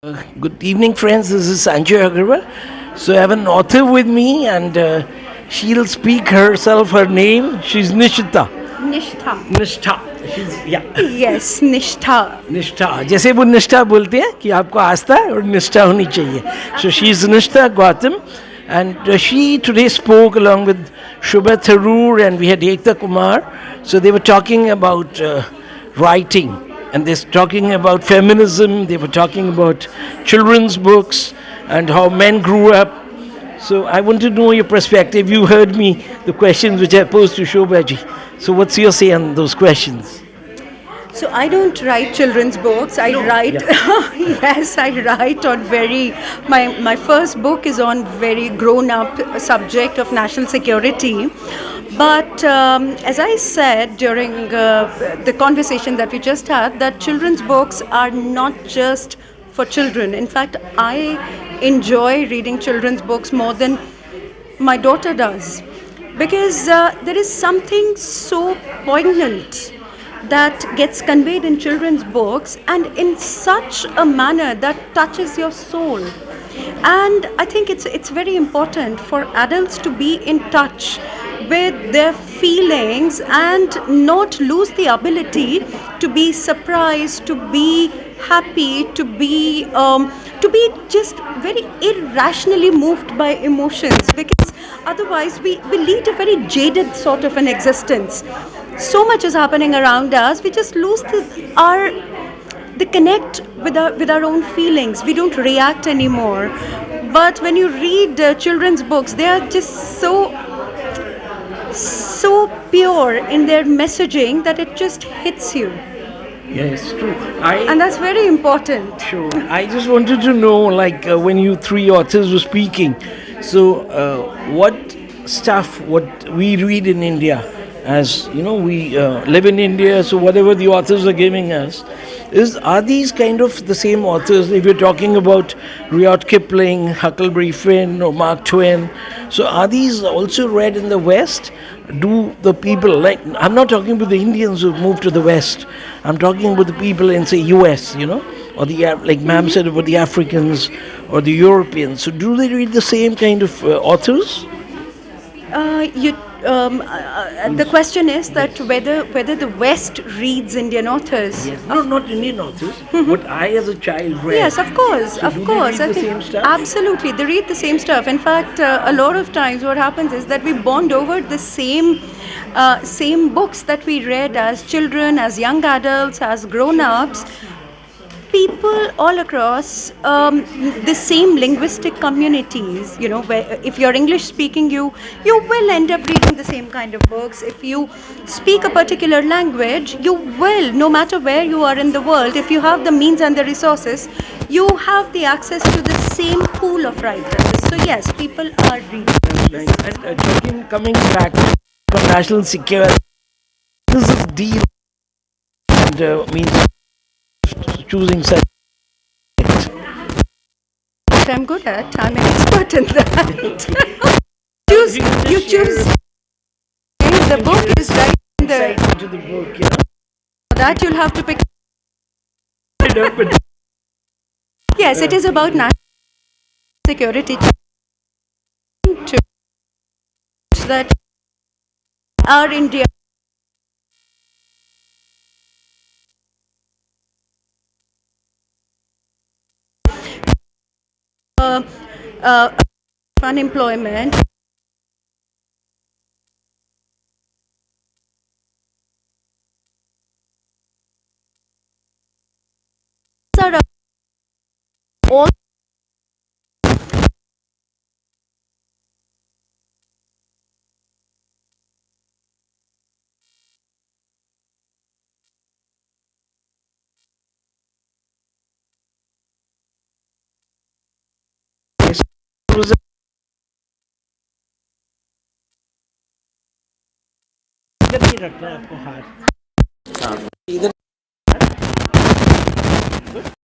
Good evening, friends. This is Sanjay Agarwal. So, I have an author with me, and she'll speak herself, her name. She's Nishita. निष्ठा. Nishtha. Yeah. Yes निष्ठा. निष्ठा जैसे वो निष्ठा बोलते हैं कि आपको आस्था और निष्ठा होनी चाहिए. So, she's Nishtha Gautam, and she today spoke along with Shubha Tharoor, and we had Ekta Kumar. So, they were talking about writing, and they're talking about feminism, they were talking about children's books and how men grew up. So I want to know your perspective. You heard me, the questions which I posed to Shobhaji. So what's your say on those questions? So I don't write children's books. I write, Yeah. yes, I write on very. My first book is on very grown up subject of national security. But as I said during the conversation that we just had, that children's books are not just for children. In fact, I enjoy reading children's books more than my daughter does, because there is something so poignant that gets conveyed in children's books and in such a manner that touches your soul. And I think it's very important for adults to be in touch with their feelings and not lose the ability to be surprised, to be happy, to be just very irrationally moved by emotions, because otherwise we lead a very jaded sort of an existence. So much is happening around us, we just lose the connect with our own feelings. We don't react anymore. But when you read children's books, they are just so pure in their messaging that it just hits you, Yes, true. and that's very important. Sure. I just wanted to know, like, when you three authors were speaking, so what stuff, what we read in India, as you know, we live in India, so whatever the authors are giving us, are these kind of the same authors? If you're talking about Rudyard Kipling, Huckleberry Finn, or Mark Twain, so are these also read in the West? Do the people, like, I'm not talking about the Indians who've moved to the West, I'm talking about the people in, say, US, or like ma'am said, about the Africans or the Europeans. So do they read the same kind of authors? You The question is that whether the West reads Indian authors. Yes. No, not Indian authors. What I as a child read. Yes, of course, So of do they course. read I the think same stuff? absolutely they read the same stuff. In fact, a lot of times what happens is that we bond over the same books that we read as children, as young adults, as grown-ups. People all across the same linguistic communities, where if you're English speaking, you will end up reading the same kind of books. If you speak a particular language, you will, no matter where you are in the world, if you have the means and the resources, you have the access to the same pool of writers. So yes, people are reading. Nice. And coming back to national security, this is deal and means choosing such. Which I'm good at. I'm an expert in that. choose you choose the book is right in Insight the into the book, that you'll have to pick. But Yes, it is about national security to that our India uh, uh, unemployment are all इधर नहीं रखना है आपको हाथ. इधर